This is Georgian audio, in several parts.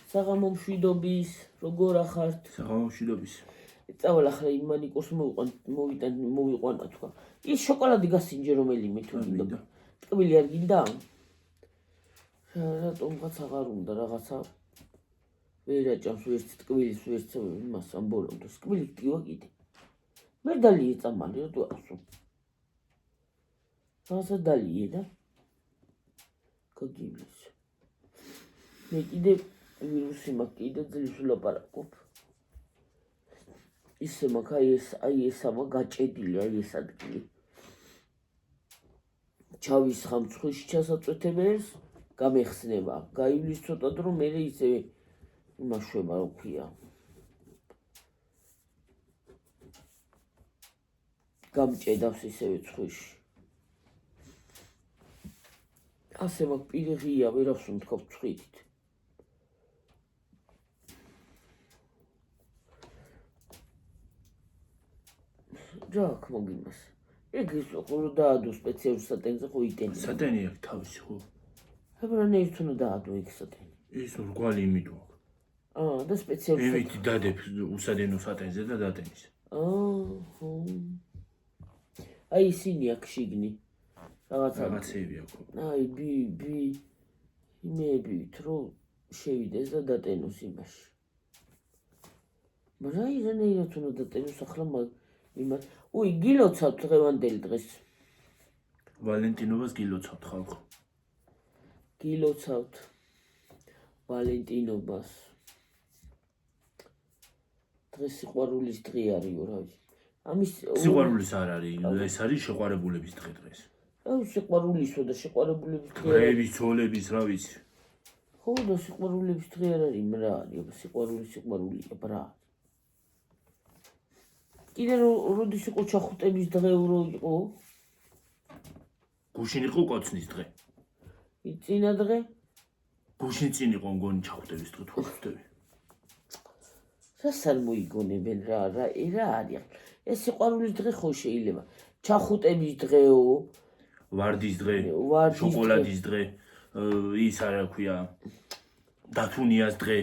საღამო მშვიდობის, როგორ ახართ? საღამო მშვიდობის. წავალ ახლა იმ მანიკურს მოვიყვანა თქვა. ის შოკოლადი გასინჯე რომელიმე თუ გინდა. ტკბილი არ გინდა? რატომღაც აღარ უნდა რაღაცა. ვერ აჭამს ვერც ტკბილის ვერც იმას ამ ბოლომდე. ტკბილი ტკივა კიდე. მე დალიე წამალი რა თუ ასო. რაღაცა დალიე და გაგივლის. მე კიდე ვირუსი მაქვს კიდე ძლივს ვლაპარაკობ. ისე მაქვს აი ეს ამა გაჭედილი აი ეს ადგილი. ჩავის ხამცხუში ჩასაწვეთებელს გამეხსნება. გაივლის ცოტა დრო მე ისე იმაშვება რა ქვია. გამჭედავს ისევე ცხვიში. ასე მაქვს პირი ღია ვერავს უმთქობ ცხვირით. რა აქვს მოგიმას? ეგ ის ხოლმე დაადო სპეციალურ სატენზე ხო იტენია. სატენი აქვს თავისი ხო? ებრანეის თუნდა დაადო ეგ სატენი. ის რგვალი იმით აქვს. და სპეციალურ იმით დადებ უსადენო სატენზე და დატენის. ხო. აი ისინი აქ შიგნი. რაღაცეები აქვს. აი იმეებით რომ შევიდეს და დატენოს იმაში. მაგრამ ირანეირად უნდა დატენოს ახლა იმას. უი გილოცავთ დღევანდელი დღეს. ვალენტინობას გილოცავთ ხალხო. გილოცავთ ვალენტინობას. დღეს სიყვარულის დღე არისო რა ვიცი. ამის სიყვარულის არ არის, ეს არის შეყვარებულების დღე დღეს. სიყვარულისო და შეყვარებულების დღე. დღეების, ძოლების, რა ვიცი. ხო და სიყვარულების დღე არ არის, რა არის? სიყვარულია, ბრა. კიდე როდის იყო ჩახუტების დღე იყო? გუშინ იყო კოცნის დღე. წინა დღე? გუშინ წინ იყო მგონი ჩახუტების დღე თუ ხუთები. რას არ მოიგონებენ რა არის? ეს სიყვარულის დღე ხო შეიძლება. ჩახუტების დღეო, ვარდის დღე, შოკოლადის დღე, ის არა ქვია, დათუნიას დღე.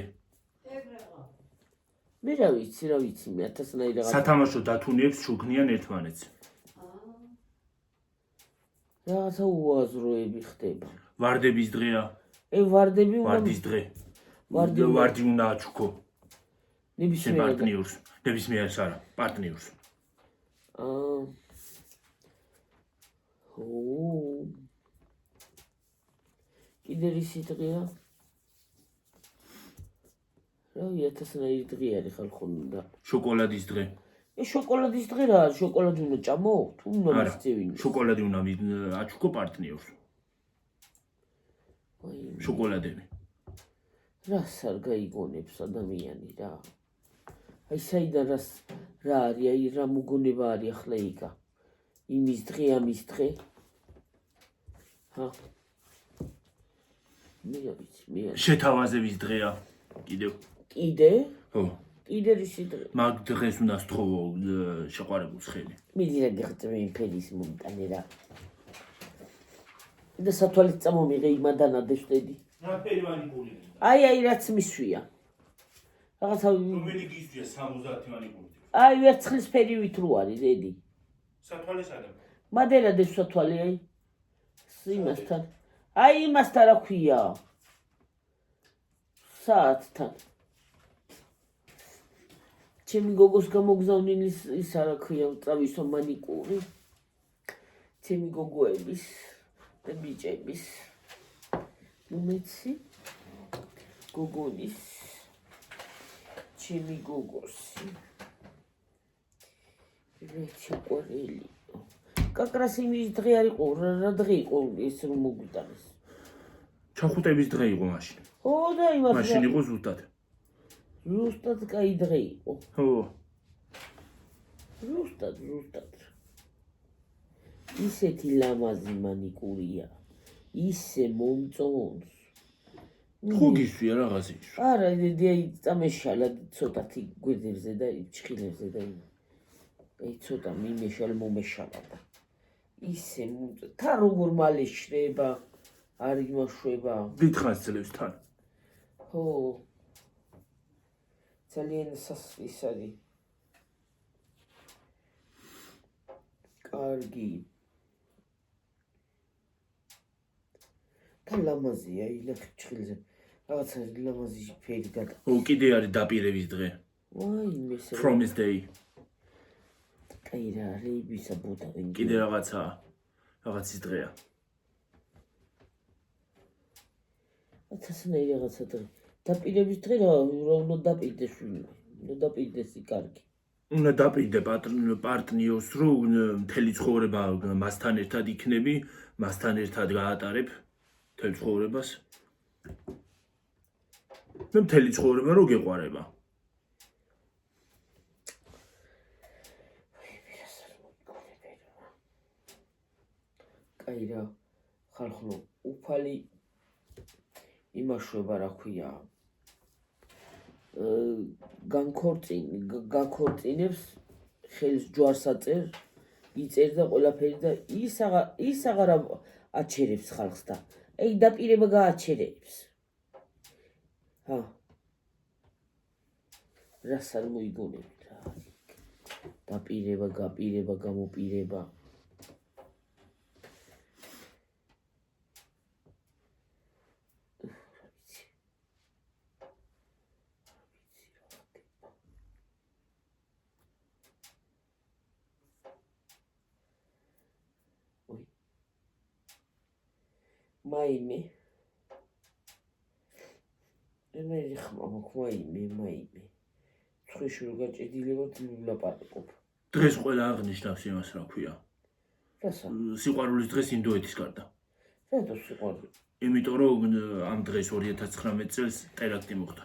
მე რა ვიცი, მე 1000-ნაირი რაღაც. სათამაშო დათუნიებს შუქნიან ერთმანეთს. რაღაცა უაზროები ხდება. ვარდების დღეა. ვარდები უნდა ვარდის დღე. ვარდი უნდა აჩუქო. ნებისმიერს არა, პარტნიორს. კიდე რისი დღეა? რა 1000-ნაირი დღე არის ხალხონდა. შოკოლადის დღე. შოკოლადის დღე რა არის? შოკოლადი უნდა ჭამო? თუ უნდა მისწევინო? შოკოლადი უნდა აჩუქო პარტნიორს. შოკოლადები. რას არ გაიგონებს ადამიანი რა? აი საიდან რა არის? აი რა მოგონება არის ახლა იქა? იმის დღე, ამის დღე. მე რა ვიცი, შეთავაზების დღეა კიდევ. კიდე? ხო. კიდე რისი დღე? მაგ დღეს უნდა სთხოვო შეყვარებულს ხელი. მიდი რა გიხწები იმ ფერის მომტანე რა. და სათვალით წამომიღე იმადანა დეშტედი. რა ფერი მანიკური? აი რაც მისვია. რაღაცა რომელი გისვია 70 მანიკური? აი ვერცხლის ფერივით რო არის ედი. სათვალეს არა. მადერა დესათვალე აი. იმასთან. აი იმასთან რა ქვია? საათთან. ჩემი გოგოს გამოგზავნილი ის არა ქვია, წავისო მანიკური. ჩემი გოგოების და ბიჭების. უმეცი გოგონის ჩემი გოგოსი. რეჩაყველი. კაკრას იმის დღე არ იყო, რა დღე იყო ეს რომ მოგვიტანეს? ჩახუტების დღე იყო მაშინ. ხო და იმას მაშინ იყო ზუსტად. ზუსტად კაი დღე იყო. ხო. ზუსტად. ისეთი ლამაზი მანიკურია. ისე მომწონს. ხო გისვია რაღაცა ის. არა, აი წამეშალა ცოტათი გვერდებზე და ჩხილებზე და აი ცოტა მომეშალა და ისე თა როგორ მალე შრება არ იმაშვება. დიდხანს ძლევს თან. ხო. ძალიან ის არის კარგი და ლამაზია ილახი ჩხილზე რაღაცა ლამაზი ფერი გადა კიდე არის დაპირების დღე ვაიმე Promise Day კაი რა რეიბისა ბუდა კიდე რაღაცის დღეა ათასნაირი რაღაცა დღე დაპირების დღე რა უნდა დაპირდეს უნდა დაპირდეს კარგი უნდა დაპირდე პარტნიორს რომ მთელი ცხოვრება მასთან ერთად იქნები მასთან ერთად გაატარებ მთელ ცხოვრებას და მთელი ცხოვრება რო გეყვარება კაი რა ხალხო უფალი იმაშვება რა ქვია განქორწინებს ხელს ჯვარს აწერ იწერ და ყველაფერი და ის აღარ აჩერებს ხალხს და აი დაპირება გააჩერებს ჰა რას არ მოიგონებით რა დაპირება გაპირება გამოპირება მაიმე მე მაიმე ცხეში რო გაჭედილება ვილაპარაკობ დღეს ყველა აღნიშნავს იმას რა ქვია რასა სიყვარულის დღეს ინდოეთის გარდა რატო სიყვარული იმიტომ რომ ამ დღეს 2019 წელს ტერაქტი მოხდა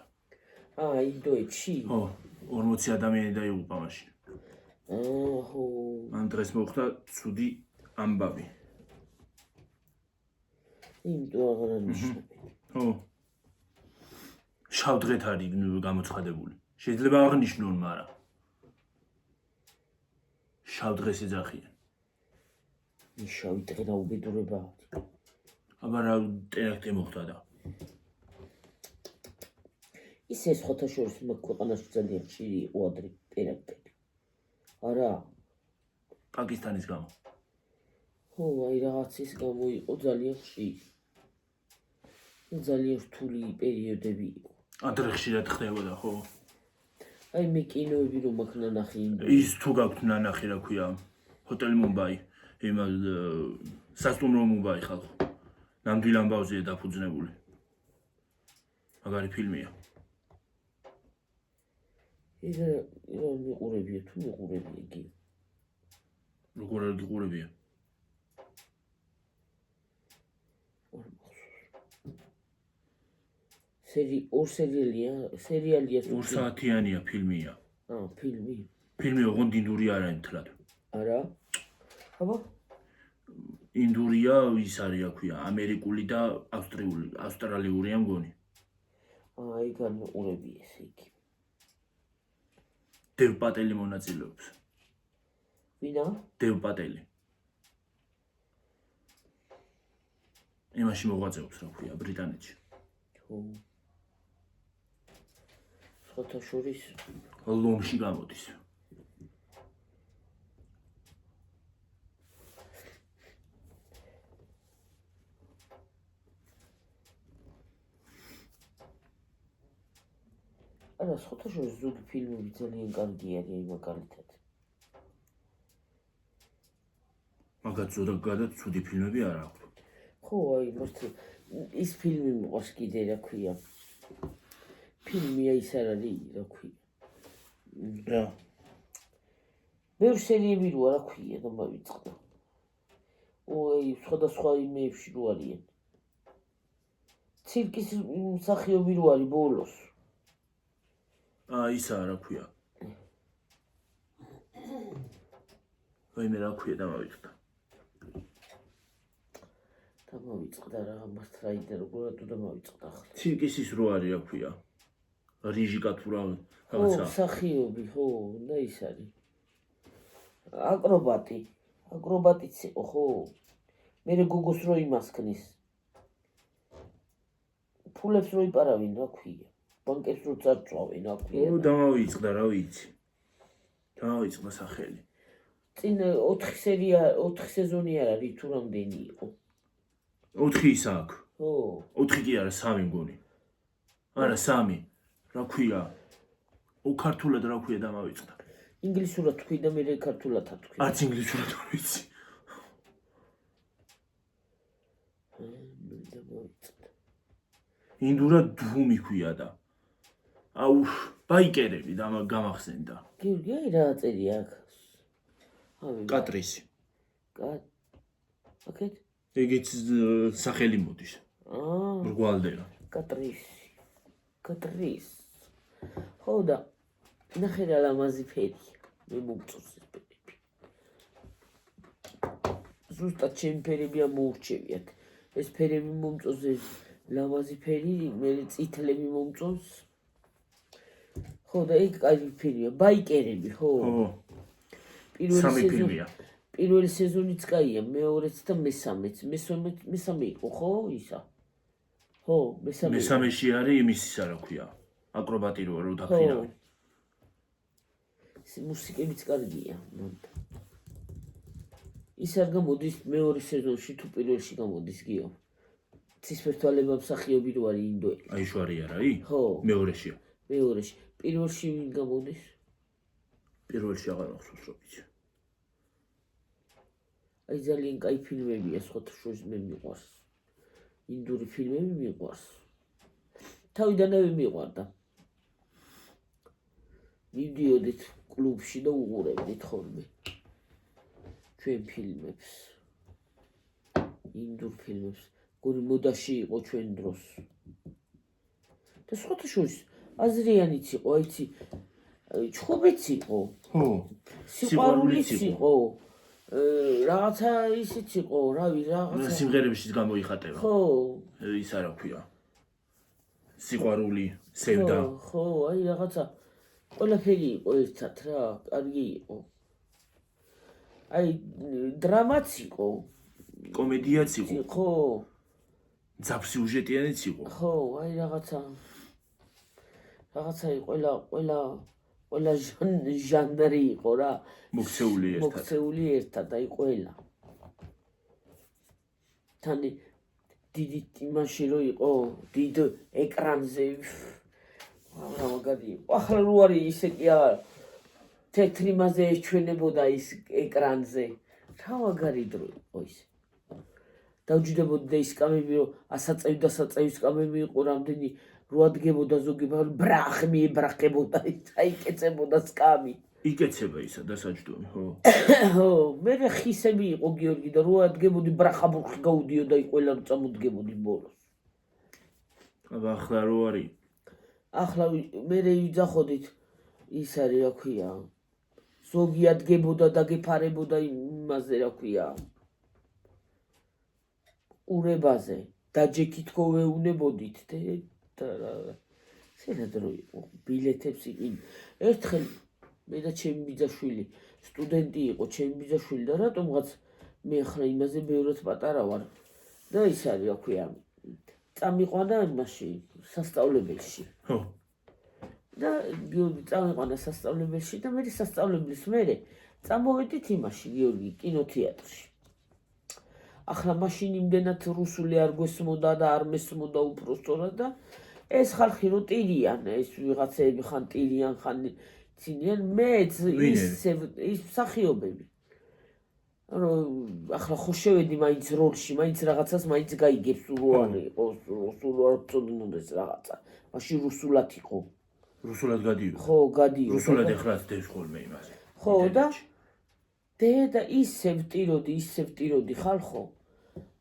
ინდოეთში 40 ადამიანი დაიღუპა მაშინ ხო ამ დღეს მოხდა ცუდი ამბავი იმიტომ აღარ ანიშნები შავ დღეთ არის გამოცხადებული შეიძლება აღნიშნონ მაგრამ შავ დღეს ეძახიან შავი დღე და უბედურება აბა რა ტერაქტი მოხდა და ისე სხვათა შორის ქვეყანაში ძალიან ხშირი იყო ადრე ტერაქტები არა პაკისტანის გამო ხო აი რაღაცის გამო იყო ძალიან ხშირი ძალიან რთული პერიოდები იყო ადრე ხშირად ხდებოდა ხო აი მე კინოები რომ აქ ნანახი ის თუ გაქვთ ნანახი რა ქვია ჰოტელ მუმბაი იმ სასტუმრო მუმბაი ხალხო ნამდვილ ამბავზეა დაფუძნებული მაგარი ფილმია ისა მიყურებია თუ მიყურებია იგი როგორ არ გიყურებია სერიალია 2 საათიანია ფილმია ფილმი ოღონდ ინდური არა მთლად არა აბა ინდურია ის არის რა ქვია ამერიკული და ავსტრალიურია მგონი აი განმიყურებია ესე იგი დევ პატელი მონაწილეობს ვინა დევ პატელი იმაში მოღვაწეობს რა ქვია ბრიტანეთში ხო სხვათა შორის ლომში გამოდის არა სხვათა შორის ზოგი ფილმები ძალიან კარგი არის მაგალითად მაგათ ზოგადად ცუდი ფილმები არ აქვს ხო აი მართლა ის ფილმი მოყავს კიდე რა ქვია ფილმი ის არ არის რა ქვია რა ბევრი სერიები რო რა ქვია და მოვიწყდა ой სხვადასხვა იმეებში რო არიან ცირკის მსახიობი რო არის ბოლოს ისაა რა ქვია ვაიმე რა ქვია დამოვიწყდა რა მართლა იდა როგორ დამოვიწყდა ახლა ცირკის ის რო არის რა ქვია რიჟი კათურა რაღაცა მსახიობი ხო და ის არის აკრობატიც იყო ხო მე გოგოს რო იმას ქნის ფულებს რო იპარავინ რა ქვია ბანკებს რო წაწვავენ აქვია. დამავიწყდა რა ვიცი. დამავიწყდა სახელი. წინ 4 სეზონი არ არის თუ რამდენი იყო. 4 ის აქვს. ხო. 4 კი არა, 3 მგონი. არა, 3. რა ქვია? ქართულად რა ქვია დამავიწყდა. ინგლისურად თქვი და მე ქართულადაც თქვი. არც ინგლისურად არ ვიცი. ინდურად დუმი ქვია და. აუ, ბაიკერები გამახსენდა. გიორგი, აი რა წერია აქ. კატრისი. აკეთ? ეგეც სახელი მოდის. ბრგვალდერა. კატრისი. ხო და ნახე რა ლამაზი ფერი. მე მომწონს ეს ფერები. ზუსტად ჩემი ფერები ამოურჩევიათ. ეს ფერები მომწონს, ეს ლამაზი ფერი, მე წითლები მომწონს. ხო და ეგ კაი ფერია, ბაიკერები, ხო. პირველი სეზონიც კაია, მეორეც და მესამეც. მესამე იყო, ხო, ისა? ხო, მესამე. მესამეში არის იმის ისა რა ქვია? აკრობატი რო დაფრინავი. მუსიკებიც კარგია, მანდა. ის არ გამოდის მეორე სეზონში თუ პირველში გამოდის გიო. ცისფერთვალება მსახიობი რო არის ინდოელი. აიშვარია რაი? ხო. მეორეშია. მეორეში. პირველში ვინ გამოდის? პირველში აღარ ახსოვს რა ვიცი. აი ძალიან კაი ფილმებია, სხვათა შორის მე მიყვარს. ინდური ფილმები მიყვარს. თავიდანვე მიყვარდა. მივდიოდით კლუბში და უყურებდით ხოლმე ჩვენ ფილმებს. ინდურ ფილმებს. გორი მოდაში იყო ჩვენ დროს. და სხვათა შორის აზრიანიც იყო, აიცი, ჩხუბიც იყო. ხო. სიყვარულიც იყო. რაღაცა ისიც იყო, რავი, რაღაცა. სიმღერებშიც გამოიხატება. ხო. ის არა ქვია. სიყვარული, სევდა. ხო, აი რაღაცა ყველაფერი იყო ერთად რა, კარგი იყო. აი დრამაც იყო. კომედიაც იყო. ხო. ძაფსიუჟეტიანიც იყო. ხო, აი რაღაცა ყველა ჟანრი იყო რა. მოქცეული ერთად, აი ყველა. თან დიდი იმაში რო იყო, დიდ ეკრანზე. რა მაგარი იყო. ახლა რო არის ისე კი არა. თეთრი მაზე ეჩვენებოდა ის ეკრანზე. რა მაგარი დრო იყო ის. დავჯდებოდა ის კამები, რომ ასაწევი კამები იყო რამდენი რო ადგებოდა ზოგი ბრახ მიებრახებოდა, აიკეცებოდა სკამი. იკეცება ისა დასაჯდომი, ხო? ხო, მე ხისები იყო გიორგი და რო ადგებოდი ბრახაბურხი გაუდიოდა იქ ყველა რო წამოდგებოდი ბოლოს. ახლა რო არის? ახლა მე ვიძახოდით ის არის რა ქვია. ზოგი ადგებოდა და გეფარებოდა იმაზე რა ქვია. ყურებაზე დაჯექით ხო ვეუნებოდით და სერადრო იყო ბილეთებს იყინ. ერთხელ მე და ჩემი ბიძაშვილი სტუდენტი იყო, ჩემი ბიძაშვილი და რატომღაც მე ახლა იმაზე ბევრად პატარა ვარ და ის არის რა ქვია. წამიყვანა იმაში სასწავლებელში. ხო. და გიორგი წამიყვანა სასწავლებელში და მე სასწავლებლის მერე წამოვედით იმაში გიორგი კინოთეატრში. ახლა მაშინ იმდენად რუსული არ გვესმოდა და არ მესმოდა უბრალოდ და ეს ხალხი რო ტილიან, ეს ვიღაცები ხან ტილიან, ხან ცინიან, მეც ის მსახიობები. ახლა ხო შევედი მაინც როლში, მაინც რაღაცას მაინც გაიგებს რო არ იყო, სულ არ წოდნოდეს რაღაცა. მაშინ რუსულად იყო. რუსულად გადიო. ხო, გადიო. რუსულად ეხლაც დევს ხოლმე იმაზე. ხო და ისევ ტიროდი ხალხო.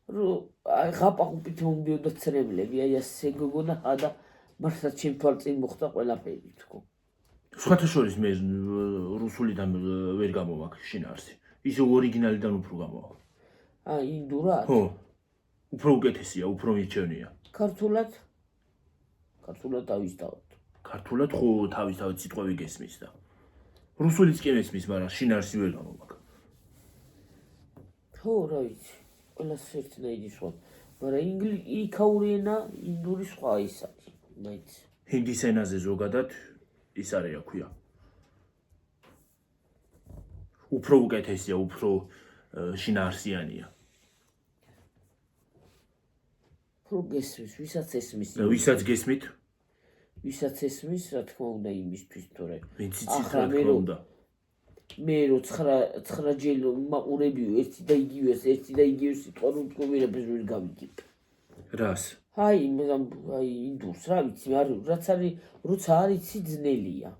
აი ღაპაყუპით მომდიოდა ცრემლები, აი ასე გოგონა და მართლა ჩემ თვალწინ მოხდა ყველაფერი თქო. სხვათა შორის მე რუსულიდან ვერ გამოვაქ შინაარსი. ისე ორიგინალიდან უფრო გამოვაქ. ინდურად? ხო. უფრო უკეთესია, უფრო მიჩვენია. ქართულად დავისდავთ. ქართულად ხო თავის სიტყვები გესმის და რუსულიც კი მესმის, მაგრამ შინაარსი ვერ გამოვაქ. ხო, რა ვიცი. ყველას ერთნაირი სხვა. მაგრამ იქაური ენა ინდური სხვა ის არის. მაინც ჰინდის ენაზე ზოგადად ის არის რა ქვია. უფრო უკეთესია, უფრო შინაარსიანია. რო გესმის, ვისაც ესმის, ვისაც გესმით, ვისაც ესმის, რა თქმა უნდა იმისთვის, თორე ვინც იცით რა თქმა უნდა. მე რო 9 ჯერ მაყურებიო ერთი და იგივე სიტყვა რო თქვი ვერაფერს ვერ გავიგებ. რას? აი ინდურს რა ვიცი, რაც არის, როცა არ იცი ძნელია.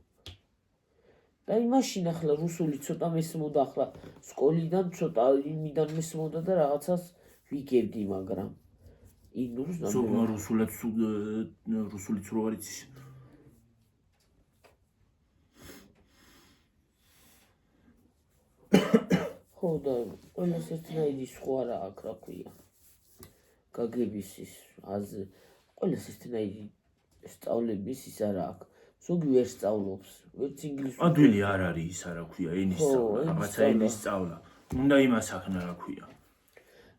და იმაშინ ახლა რუსული ცოტა მესმოდა, ახლა სკოლიდან ცოტა იმიდან მესმოდა და რაღაცას ვიგებდი, მაგრამ ინდურს ზოგმა რუსულიც რო არ იცის. ხო და ყველას ერთნაირი სხვა რა აქვს, რა ქვია. გაგების ის აზრი, ყველას ერთნაირი სწავლების ის არა აქვს. ზოგი ვერ სწავლობს, ვერც ინგლისურად. ადვილი არ არის ის რა ქვია, ენის სწავლა, რაღაცა ენის სწავლა. უნდა იმას ახნა რა ქვია.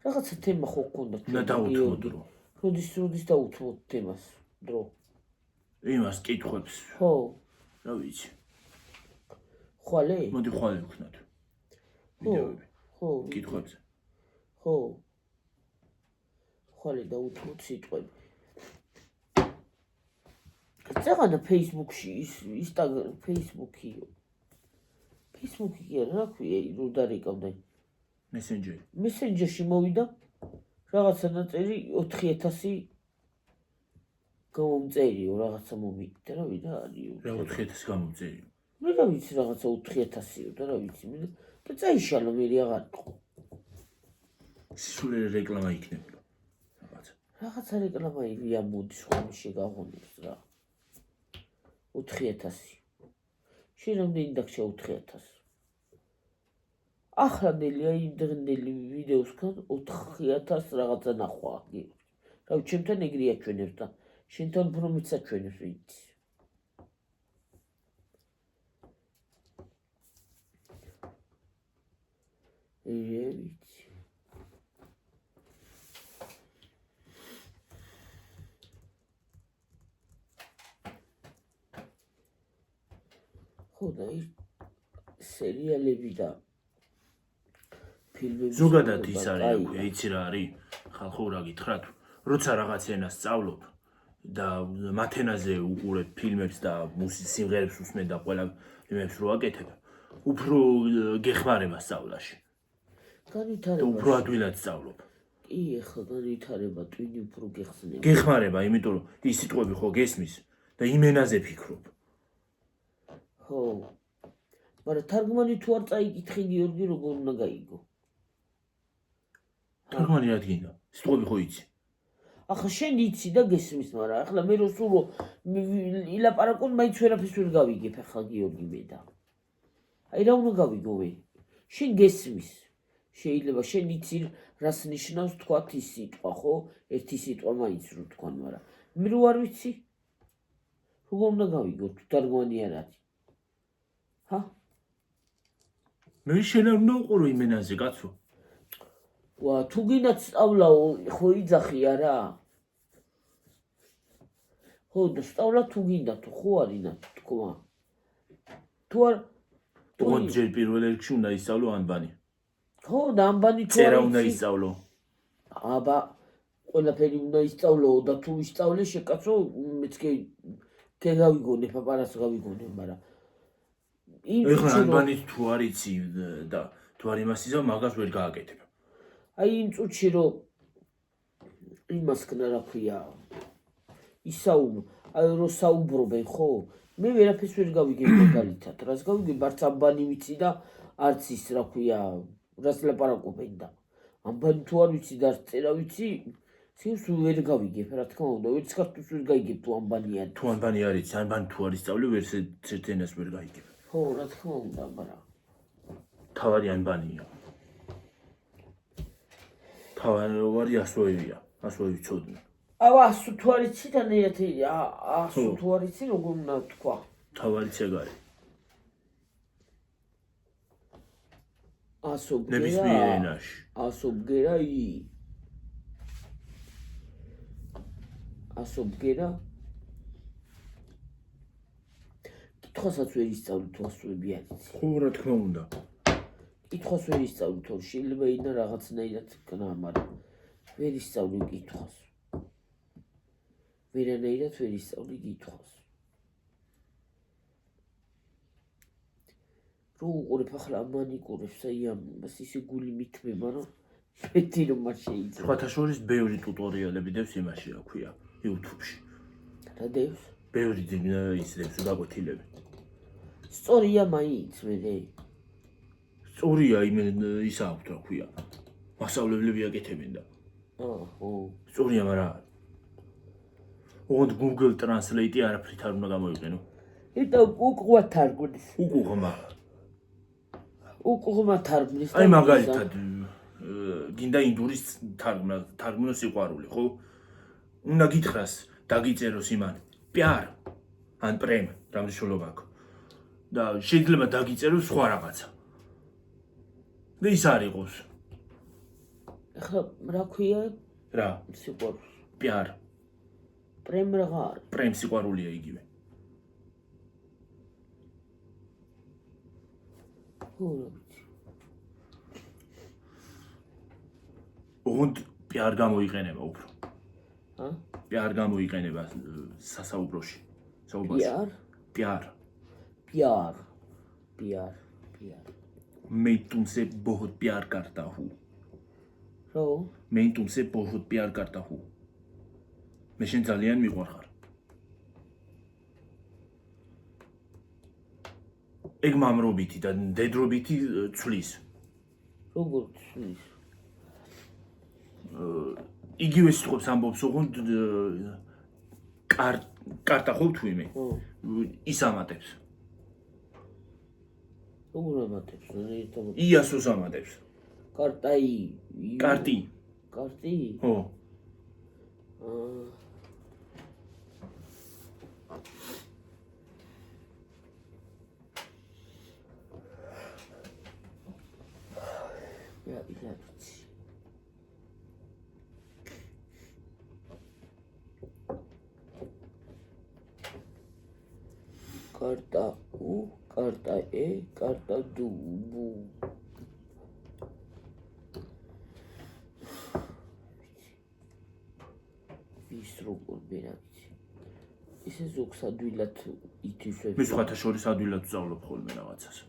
რაღაცა თემა ხო გქონდა უნდა დაუთმო დრო. როდის დაუთმოთ თემას დრო? იმას კითხვებს. ხო, რა ვიცი. ხვალე? მოდი ხვალე ვქნათ. ვიდეოები. ხო, კითხვებზე. ხო. ხვალე დაუთმოთ სიტყვები. წაღანა Facebook-ში Facebook-ი კი არა, რა ქვია, რო დარეკავდა. მესენჯერში მოვიდა რაღაცა ნაწერი 4000 გამომწერიო, რაღაცა მომიგდა, რა ვიცი, არისო. რა 4000 გამომწერიო? მე რა ვიცი, რაღაცა 4000-იო და რა ვიცი, და წაიშალა მე აღარ იყო. სულ რეკლამა იქნება. რაღაცა რეკლამა ირია მოდის ხოლმე შეგაღონებს რა. 4000. შენ რამდენი დაგჭა 4000? ახლანდელი იმდრინდელი ვიდეოსგან 4000 რაღაცა ნახვა. რა ვიცი, ჩემთან ეგრე აჩვენებს და შენთან უფრო მეც აჩვენებს ვიცი. ვიცი. ხო და სერიალები და ფილმები ზოგადად ის არის, იცი რა არის? ხალხო რა გითხრათ, როცა რაღაც ენას სწავლობ და მათ ენაზე უყურებ ფილმებს და სიმღერებს უსმენ და ყველა იმებს რო აკეთებ, უფრო გეხმარება სწავლაში. განვითარება. უფრო ადვილად სწავლობ. კი, ახლა განვითარება ტვინი უფრო გეხსნება. გეხმარება, იმიტომ რომ ის სიტყვები ხო გესმის და იმ ენაზე ფიქრობ. ხო. მაგრამ თარგმანი თუ არ წაიკითხე გიორგი, როგორ უნდა გაიგო? თარგმანი რა გინდა? სიტყვები ხო იცი? ახლა შენ იცი და გესმის, მაგრამ ახლა მე რო სულო ილაპარაკონ, მაინც ვერაფერს ვერ გავიგებ ახლა გიორგი მე და. აი რა უნდა გავიგო მე? შენ გესმის. შეიძლება შენ იცი რას ნიშნავს თქვათ ის სიტყვა, ხო? ერთი სიტყვა მაინც რო თქვან, მაგრამ მე რო არ ვიცი. როგორ უნდა გავიგო თუ თარგმანი არ არის? ჰა? მე შენ არ უნდა უყურო იმ ენაზე, კაცო. ვა, თუ გინდათ სწავლაო, ხო იძახი არა? ხო, და სწავლა თუ გინდათ, ხო არინა თქვა. თუ არ თქო ჯერ პირველ რიგში უნდა ისწავლო ანბანი. ხო, და ანბანი თუ წერა უნდა ისწავლო. აბა, ყველაფერი უნდა ისწავლო და თუ ისწავლე შეკაცო, მეც კი გავიგონე, პაპარას გავიგონე, მაგრამ ეხლა ანბანი თუ არ იცი და თუ არ იმას იზამ, მაგას ვერ გააკეთებ. აი იმ წუთში რომ იმას ქნა რა ქვია, აი რომ საუბრობენ, ხო? მე ვერაფერს ვერ გავიგებ მაგალითად, რას გავიგებ, არც ანბანი ვიცი და არც ის რა ქვია, რას ლაპარაკობენ და ანბანი თუ არ ვიცი და არც წერა ვიცი, სიუს ვერ გავიგებ, რა თქმა უნდა, ვერც ქართულს ვერ გაიგებ თუ ანბანი არის. თუ ანბანი არის, ანბანი თუ არ ისწავლე, ვერც ერთ ენას ვერ გაიგებ. ხო, რა თქმა უნდა, მაგრამ თავარი ანბანია. თავარი რო არის ასოევია, ასოევი ცოდნა. ასო თუ არ იცი და ნიათი, ასო თუ არ იცი, როგორ უნდა თქვა? თავარიც ეგ არის. ასო ბგერა. ნებისმიერ ენაში. ასო ბგერა ასო ბგერა კითხვასაც ვერ ისწავლი თუ ასოები არის. ხო რა თქმა უნდა. კითხვას ვერ ისწავლი თუ შეიძლება ინა რაღაცნაირად ქნა, მაგრამ ვერ ისწავლი კითხვას. ვერანაირად ვერ ისწავლი კითხვას. რო უყურებ ახლა ამან იყურებს, აი ამას ისე გული მithmeba, რომ მეტი რომ არ შეიძლება. სხვათა შორის ბევრი ტუტორიალები დევს იმაში, რა ქვია, YouTube-ში. რა დევს? ბევრი ის დევს გაკვეთილები. სწორია მაინც მე. სწორია ის აქვს, რა ქვია. მასწავლებლები აკეთებენ და. ხო. სწორია, მაგრამ ოღონდ Google Translate-ი არაფრით არ უნდა გამოიყენო. იტო უკუღმა თარგმნის. უკუღმა თარგმნის. აი მაგალითად გინდა ინდურის თარგმნო სიყვარული, ხო? უნდა გითხრას, დაგიწეროს იმან პიარ ან პრემ რა მნიშვნელობა აქვს. და შეიძლება დაგიწეროს სხვა რაღაცა. და ის არ იყოს. ახლა რა ქვია? რა? სიყვარული. პიარ. პრემ რა არის? პრემ სიყვარულია იგივე. ოღონდ პიარ გამოიყენება უფრო. პიარ გამოიყენება სასაუბროში. प्यार मैं तुमसे बहुत प्यार करता हूँ मैं तुमसे बहुत प्यार करता हूँ मैं შენ ძალიან მიყვარხარ ეგ მამრობითი და დედრობითი ცვლის როგორ ცვლის იგივე სიტყვებს ამბობს ოღონდ კარტა ხო თუ იმე ის ამატებს როგორ ამატებს იასოს ამატებს კარტი ხო Carta U, carta E, carta du, bu. Vis როგორ მერაკი. ისე ზოგს ადვილად ითვისებს. მე სხვათა შორის ადვილად ვწავლობ ხოლმე რაღაცას.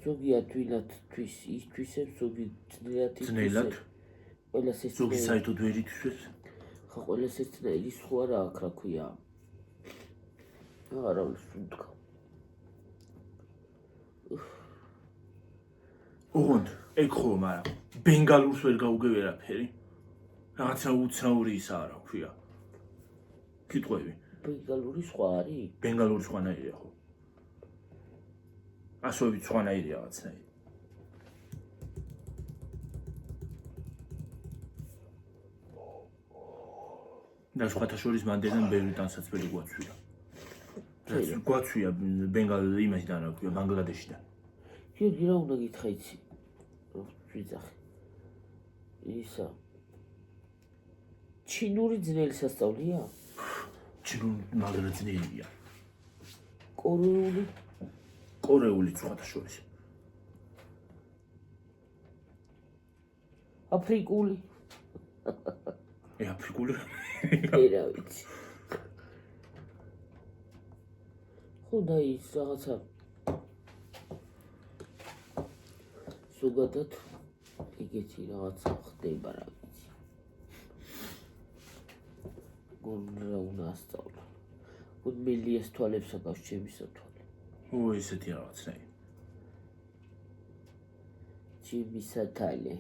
ზოგი ადვილად ითვისებს, ზოგი ძნელად ძნელად? ყველას ეს ზოგი საერთოდ ვერ ითვისებს? ხა ყველას ეს სხვა რა აქ რა ქვია. არა ვსუნთქა. ოღონდ ეგ ხო, მაგრამ ბენგალურს ვერ გავუგე ვერაფერი. რაღაცა უცნაური ისაა, რა ქვია. კითხვები. ბენგალური სხვა არის? ბენგალური სხვანაირია ხო? ასოებით სხვანაირია რაღაცნაირი. და სხვათა შორის მანდელან ბევრი ტანსაცმელი გვაცვია. გვაცვია იმასიდან რა ქვია, ბანგლადეშიდან. გიორგი რა უნდა გითხრა იცი? ვიძახი. ისა. ჩინური ძნელი სასწავლია? ჩინური მაგრა ძნელია. კორეული? კორეული სხვათა შორის. აფრიკული? აფრიკული? რა ვიცი. ხო და ის რაღაცა ზოგადად ეგეთი რაღაცა ხდება რა ვიცი. გონდა უნდა ასწავლო. გუნმელიას თვალებს აკავს ჩემისა თვალი. ო ესეთი რაღაცნაირი. ჩემისა თვალე.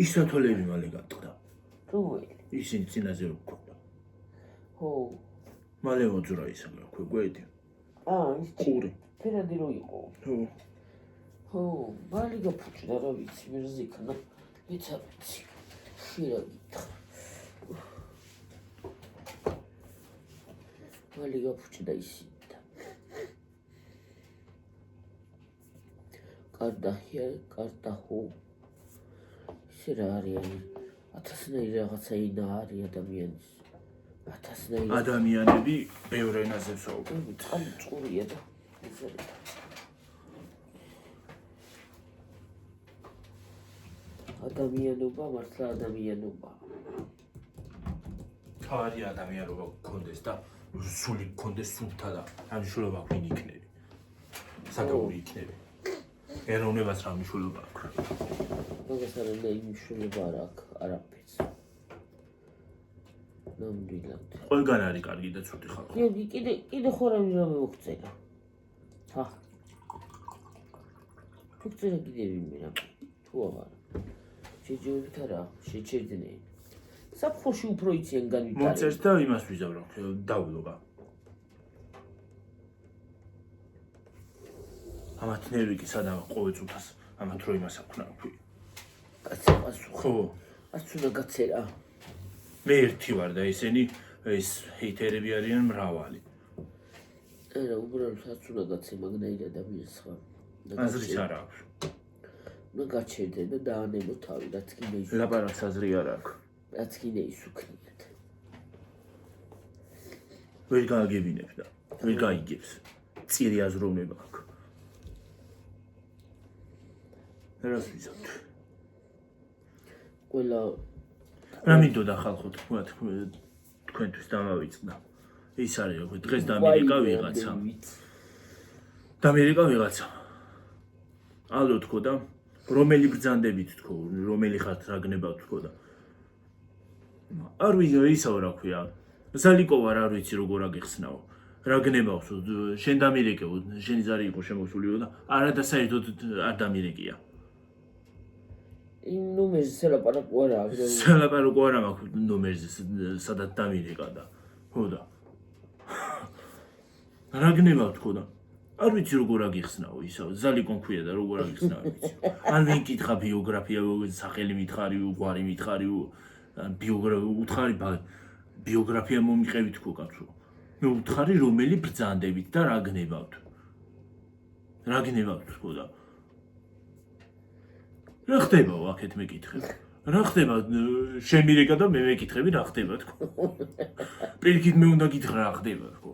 ის სათვალები მალე გატყდა. რომელი? ისინი წინაზე ვქონდა. ხო. მალე მოძრა ისა გვედი. ის ყური. ფერადი რო იყო. ხო, მალე გაფუჭდა რა ვიცი, მერზიქნა. იცი, შეიძლება გითხრა. მალე გაფუჭდა ისინი. კარტა ჰო. ისე რა არის? ათასნაირი რაღაცა ინა არის ადამიანის. ათასნაირი ადამიანები ბევრ ენაზე ვსაუბრობთ. წყალი წყურია და ადამიანობა მართლა ადამიანობა. თავი ადამიანობა გქონდეს და სული გქონდეს სულთა და რა მნიშვნელობა გვინ იქნები. საკაური იქნები. ეროვნებას რა მნიშვნელობა აქვს? მაგას არ უნდა იმშულება არ აქვს არაფერს. ნამდვილად. ყველგან არის კარგი და ცუდი ხალხი. გიორგი კიდე ხორავი რამე მოგწერა. ჰა. მოგწერა კიდე ვინმე რამე. თუ აღარ. შეჯერებით არა, შეჩერდნენ. საფხოში უფრო იციან განვითარება. მოწერს და იმას ვიზავრო, დავлога. ამათ ნერვი კი სადაა ყოველ წუთას ამათ რო იმას აქვს ნაქვი. კაცი პასუხი. ხო, ას უნდა გაწერა. მე ერთი ვარ და ესენი ეს ჰეითერები არიან მრავალი. არა, უბრალოდ ას უნდა გაცე მაგნაირ ადამიანს ხარ. აზრიც არ აქვს. უნდა გაჩერდე და დაანებო თავი, რაც კიდე ის. ლაპარაკს აზრი არ აქვს. რაც კიდე ისუქნიათ. ვერ გააგებინებ და ვერ გაიგებს. წირი აზროვნება აქვს. რას ვიზავთ? ყველა რა მინდოდა ხალხო თქვენთვის დამავიწყდა. ის არის როგორ დღეს დამერიკა ვიღაცა. დამერიკა ვიღაცა. ალო თქო და რომელი ბრძანდებით თქო, რომელი ხართ რა გნებავთ თქო და არ ვიცი ისაო რა ქვია. ზალიკოვა არ ვიცი როგორ აგიხსნაო. რა გნებავს შენ დამერიკეო, შენი ზარი იყო შემოსულიო და არა და საერთოდ არ დამერიკია. იმ ნომერზე სელაპარაკო არა აქვს. სელაპარაკო არა მაქვს ნომერზე სადაც დამერიკა და ხო და რა გნებავთ თქო და არ ვიცი როგორ აგიხსნაო ისაო ზალიკონ ქვია და როგორ აგიხსნაო ვიცი. ან ვინ კითხა ბიოგრაფია, სახელი მითხარი, გვარი მითხარი, უთხარი ბიოგრაფია მომიყევით თქო კაცო. მე უთხარი რომელი ბრძანდებით და რა გნებავთ. რა გნებავთ თქო და რა ხდებაო აქეთ მეკითხებ. რა ხდება შემირეკა და მე მეკითხები რა ხდება თქო. პირიქით მე უნდა გითხრა რა ხდება თქო.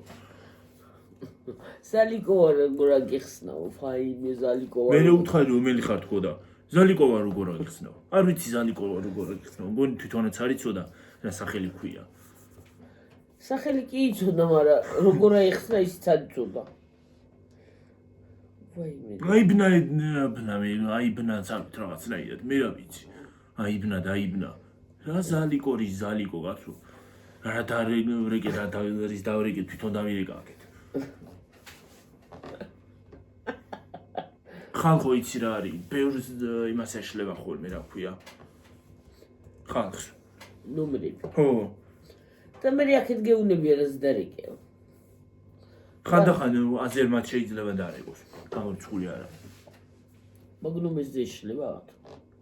ზალიკოვა როგორ აგიხსნაო, ფაინე ზალიკოვა. მე უთხარი რომელი ხარ თქო და ზალიკოვა როგორ აგიხსნაო. არ ვიცი ზალიკოვა როგორ აგიხსნაო. მგონი თვითონაც არ იცოდა რა სახელი ქვია. სახელი კი იცოდა, მაგრამ როგორ აიხსნა ისიც არ იცოდა. აიბნა სამით რაღაცნაირად, მე რა ვიცი. აიბნა. რა ზალიკორი ზალიკო კაცო. რა დარეკე რა დარის დავრეკე თვითონ დამირეკა აქეთ. ხალხო იცი რა არის, ბევრს იმას ეშლება ხოლმე რა ქვია. ხალხს. ნომრები. ხო. და მე აქეთ გეუნებია რა ზდარეკეო. ხანდახან აზერმაც შეიძლება დაარეკოს. გამორჩული არა. მაგ ნომერზე ეშლება?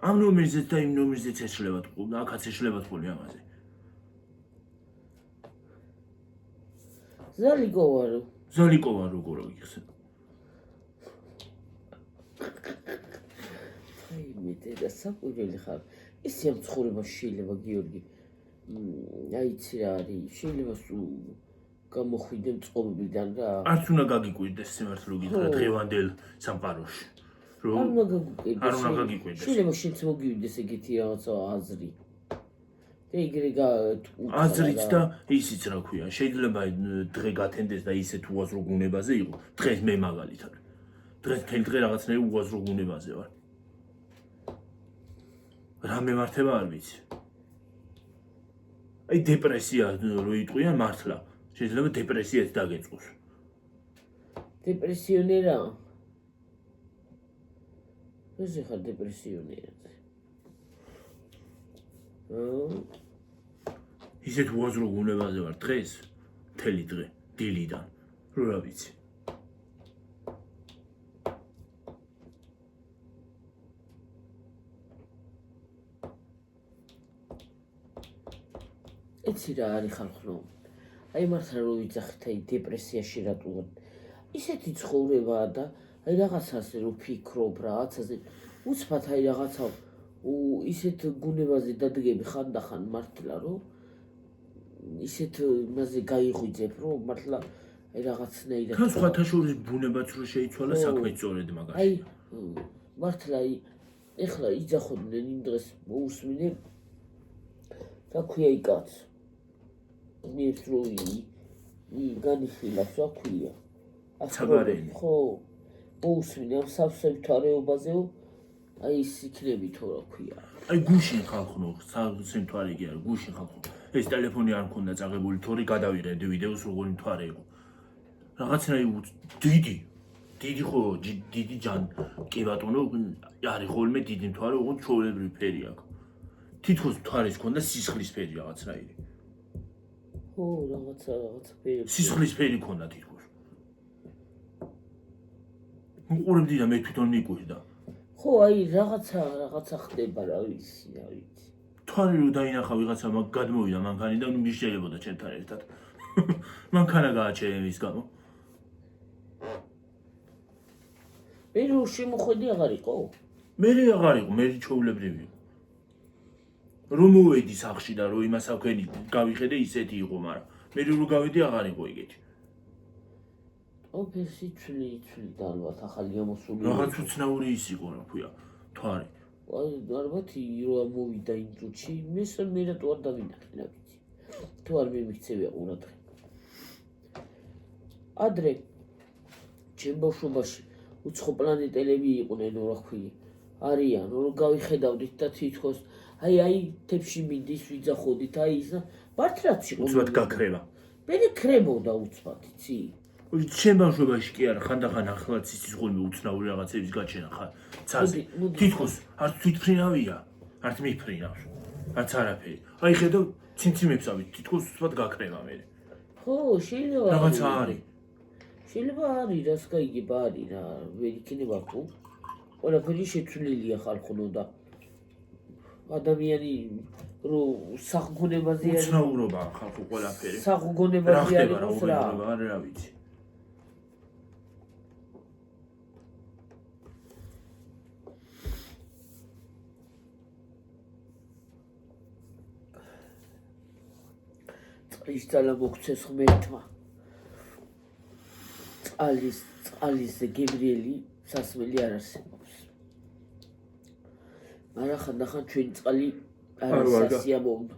ამ ნომერზეც და იმ ნომერზეც ეშლებათ ხოლმე, აქაც ეშლებათ ხოლმე ამაზე. ზალიკოვა როგორ აგიხსნა? მე და საყვირელი ხარ. ისე ამ ცხოვრებაში შეიძლება გიორგი. აი იცი რა არის, შეიძლება სულ გამოხვიდე მწყობრიდან რა. არც უნდა გაგიკვირდეს სიმართლე გითხრა დღევანდელ სამყაროში. არ უნდა გაგიკვირდეს. შეიძლება შენც მოგივიდეს ეგეთი რაღაცა აზრი. და იგრე აზრით და ისიც რა ქვია, შეიძლება დღე გათენდეს და ისეთ უაზრო გუნებაზე იყო. დღეს მე მაგალითად. დღეს თელ დღე რაღაცნაირი უაზრო გუნებაზე ვარ. რა მემართება არ ვიცი. აი დეპრესია რო იტყვიან მართლა. შეიძლება დეპრესიაც დაგეწყოს. დეპრესიონერა? ეს ხარ დეპრესიონერად. ისეთ უაზრო გუნებაზე ვარ დღეს, მთელი დღე, დილიდან, რო რა ვიცი. იცი რა არის ხალხო? აი მართლა რო ვიძახით აი დეპრესიაში რატომ? ისეთი ცხოვრებაა და აი რაღაცაზე რო ფიქრობ რაღაცაზე, უცბად აი რაღაცა ისეთ გუნებაზე დადგები ხანდახან მართლა რომ ისეთ იმაზე გაიღვიძებ, რომ მართლა აი რაღაცნაირად თან სხვათა შორის ბუნებაც რო შეიცვალა საქმეც სწორედ მაგაში. აი მართლა აი ეხლა იძახოდნენ იმ დღეს მოусმინე რა ქვია იკაც მის რო განიშილავს რა ქვია ცაგარელი. ხო მოусმინე ამ სავსემთვარეობაზეო აი ის იქნები თუ რა ქვია აი გუშინ ხალხო სავსემთვარე კი არა გუშინ ხალხო ეს ტელეფონი არ მქონდა წაღებული თორე გადავიღებდი ვიდეოს როგორი მთვარე იყო რაღაცნაირად დიდი ხო დიდი ჯან კი ბატონო არის ხოლმე დიდი მთვარე ოღონდ ჩვეულებრივი ფერი აქვს თითქოს მთვარის ქონდა სისხლის ფერი რაღაცნაირი ხო რაღაცა ფერი სისხლის ფერი ქონდა თითქოს უყურებდი და მე თვითონ მიკვირდა ხო აი რაღაცა ხდება რა ვიცი რა ვიცი თვარი რო დაინახა ვიღაცა მაგ გადმოვიდა მანქანი და ნუ მიშელებოდა ჩემთან ერთად მანქანა გააჩერე მის გამო მე რო შემოხვედი აღარ იყო მე აღარ იყო მე ჩვეულებრივი რომ მოვედი სახში და რომ იმას აქვენი გავიხედე ისეთი იყო მაგრამ მე რო გავედი აღარ იყო ეგეთი ოფისი ცვლი და ალბათ ახალი ამოსული რაღაც უცნაური ის იყო რა ქვია თვარი აი ალბათ რო მოვიდა იმ წუთში მესამეერად ვარ დავინახე რა ვიცი თუ არ მიმიქცევია ყურადღება ადრე ჩემ ბავშვობაში უცხო პლანეტელები იყვნენ რა ქვია არიან რომ გავიხედავდით და თითქოს აი თებში მიდის ვიძახოდით აი ის მართლაც იყო უცბად გაქრება მე ქრებოდა უცბად იცი ჩემ ბავშვობაში კი არა ხანდახან ახლაც იცის ხოლმე უცნაური რაღაცების გაჩენა ხარ ცაზე თითქოს არც თვითფრინავია არც მიფრინავს არც არაფერი აი ხედავ ციმციმებს ავით თითქოს უცბად გაქრება მე ხო შეიძლება რაღაცა არის შეიძლება არის რას გაიგება არის რა ვერ იქნება ხო ყველაფერი შეცვლილია ხალხო და ადამიანი რო სახგონებაზე არის უცნაურობა ხალხო ყველაფერი სახგონებაზე არის რა რა ვიცი ის ძალა მოგცეს ღმერთმა წყალის გებრიელი სასმელი არ არსებობს მაგრამ ხანდახან ჩვენი წყალი არ სასიამოვნო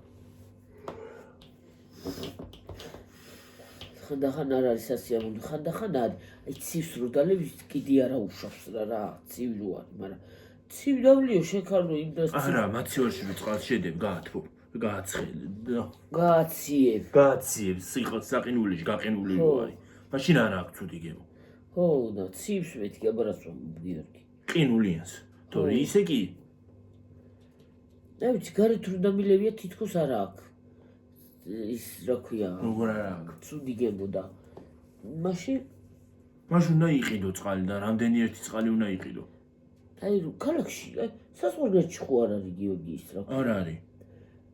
ხანდახან არ არის სასიამოვნო ხანდახან არის აი ცივს რო დალევი კიდე არა უშავს რა ცივი რო არის მაგრამ ცივი დავლიო შეკარნო იმ დროს არა მაცივარში რო წყალს შედებ გაათბო გააციებ სიყოს საყინულში გაყინული რო არის მაშინ არ აქვს ცუდი გემო ხო და ცივს მეთქი აბარასო გიორგი ყინულიანს თორე ისე კი და ვიცი გარეთ რო დამილევია თითქოს არ აქვს ის რა ქვია როგორ არ აქვს ცუდი გემო და მაშინ უნდა იყიდო წყალი და რამდენი ერთი წყალი უნდა იყიდო აი რო ქალაქში საზღვარგარეთში ხო არ არის გიორგი ის რა არ არის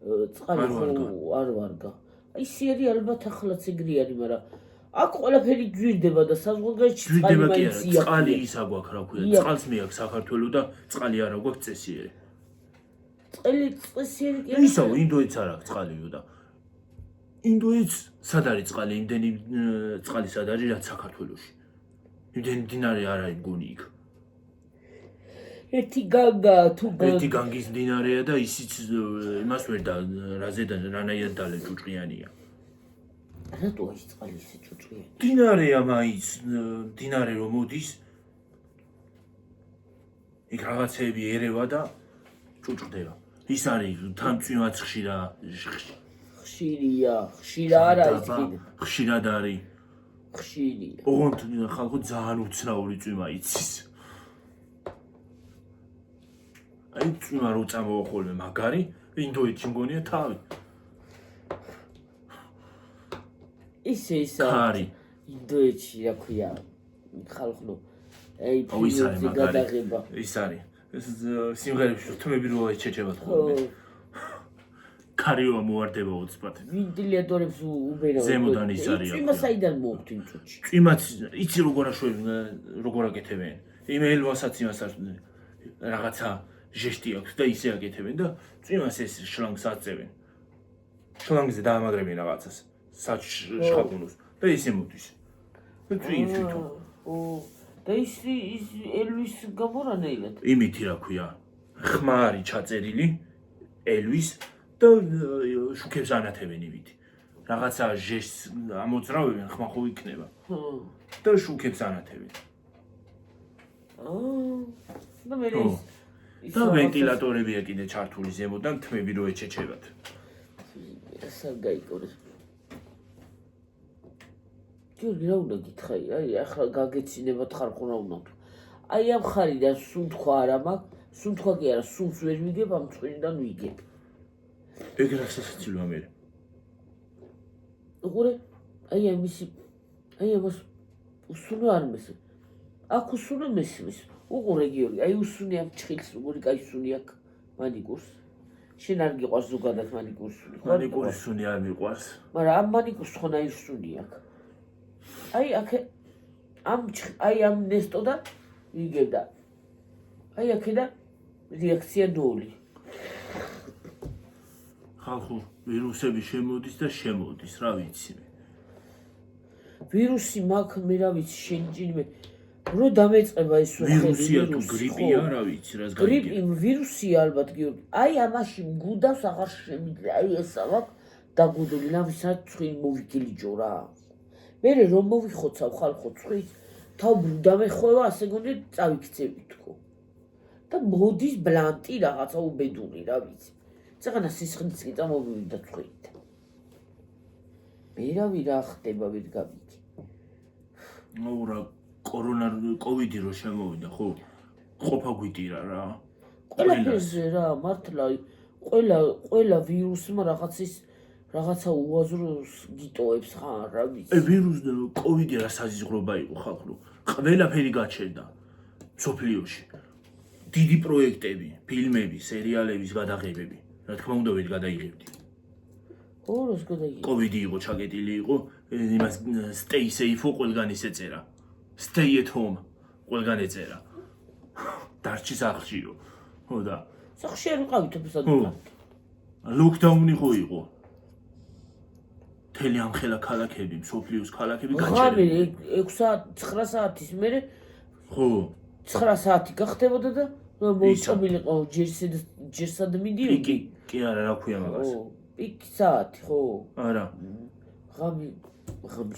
წყალი ხო არ ვარგა აი სიერი ალბათ ახლაც ეგრე არის მაგრამ აქ ყველაფერი ძვირდება და საზღვარგარეთში ძვირდება კი არა წყალი ისა გვაქვს რა ქვია წყალს მე აქვს საქართველო და წყალი არა გვაქვს წესიერი წესიერი კი არა ისაო ინდოეთს არ აქვს წყალიო და ინდოეთს სად არის წყალი იმდენი წყალი სად არის რაც საქართველოში იმდენი მდინარე არ არის მგონი იქ ერთი განგა თუ ერთი განგის მდინარეა და ისიც იმას ვერ და რანაირად დალე ჭუჭყიანია რატო ის წყალი ისე ჭუჭყიანი მდინარეა მაინც მდინარე რომ მოდის იქ რაღაცები ერევა და ჭუჭყდება ის არის თან წვიმაც ხშირია არ არის კიდე ხშირად არის ხშირია ოღონდ ხალხო ძალიან უცნაური წვიმა იცის აი წვიმა რო წამოვა ხოლმე მაგარი ინდოეთში მგონია თავი ისე არის ინდოეთში რა ქვია ხალხო აი ფიზიკა გადაღება ის არის ეს სიმღერებში თმები რო ეჩეჩებათ ხოლმე კარიოა მოარდება უცბად ვენტილატორებს უბერავ ზემოდან ის არის წვიმა საიდან მოაქვს იმ წუთში წვიმაც იცი როგორ აკეთებენ იმეილვასაც იმას რაღაცა ჟესტი აქვს და ისე აკეთებენ და წვიმას ეს შლანგს აწევენ შლანგზე დაამაგრებენ რაღაცას საჩხაბუნოს და ისე მოდის და წვიებს თვითონ და ის ელვის გამორანეილად იმითი რა ქვია ხმა არის ჩაწერილი ელვის და შუქებს ანათებენ იმითი რაღაცა ჟესტს ამოძრავებენ ხმა ხო იქნება და შუქებს ანათებენ და მე და ვენტილატორებია კიდე ჩართული ზემოდან თმები რო ეჩეჩებათ საგაიკორე გიორგი რა უნდა გითხარი აი ახლა გაგეცინებათ ხარ ხო რა უნდა აი ამ ხარიდან სუნთქვა არა მაქვს სუნთქვა კი არა სულს ვერ ვიგებ ამ წვენიდან ვიგებ ეგ რა სასაცილოა მე უყურე აი ამისი აი ამას უსუნო არ მესე აქ უსუნო მესმის უყურე გიორგი აი უსუნი ამ ჭხილს როგორი კაი სუნი აქვს მანიკურს შენ არ გიყვარს ზოგადად მანიკურს მანიკურის სუნი არ მიყვარს მაგრამ ამ მანიკურს ხონაირ სუნი აქვს აი აქ აი ამ ნესტოდან ვიგებდა აი აქედა რეაქცია ნული ხალხო ვირუსები შემოდის და შემოდის რა ვიცი ვირუსი მაქვს მე რა ვიცი შენ ჭინმე რო დამეწყება ეს ვირუსია თუ გრიპია რა ვიცი რას გრიპი ვირუსია ალბათ გიორგი აი ამაში მგუდავს აღარ შემიძლია აი ესა მაქვს დაგუდული ნავისაც წვინ მოვიგილიჯო რა მე რომ მოვიხოცავ ხალხო წვით თავბრუ დამეხვევა ასე გონი წავიქცევი თქო და მოდის ბლანტი რაღაცა უბედური რა ვიცი წაღანა სისხლიც კი წამოვიდა წვით მე რავი რა ხდება ვერ გავიქი ნუ რა კორონა კოვიდი რო შემოვიდა ხო ყოფა გვიტირა რა ყველაფერზე რა მართლა ყველა ვირუსმა რაღაცა უაზროს გიტოებს ხარ რა ვიცი ვირუსი და კოვიდი რა საზღვრობა იყო ხალხო ყველაფერი გაჩერდა სოფლიოში დიდი პროექტები ფილმები სერიალების გადაღებები რა თქმა უნდა ვერ გადაიღებდი ოროს გადაიღე კოვიდი იყო ჩაკეტილი იყო იმას stay safe ყველგან ისეწერა stay at home ყველგან ეწერა დარჩი სახლშიო ხო და სახლში არ ვიყავით აბსოლუტურად ლოკდაუნი ხო იყო მთელი ამხელა ქალაქები სოფლიოს ქალაქები გაჩერებული 6 საათ 9 საათის მერე ხო 9 საათი გახდებოდა და მოუწმილიყო ჯერსა და მიდიოდი კი არა რა ქვია მაგას პიკ საათი ხო არა ღამი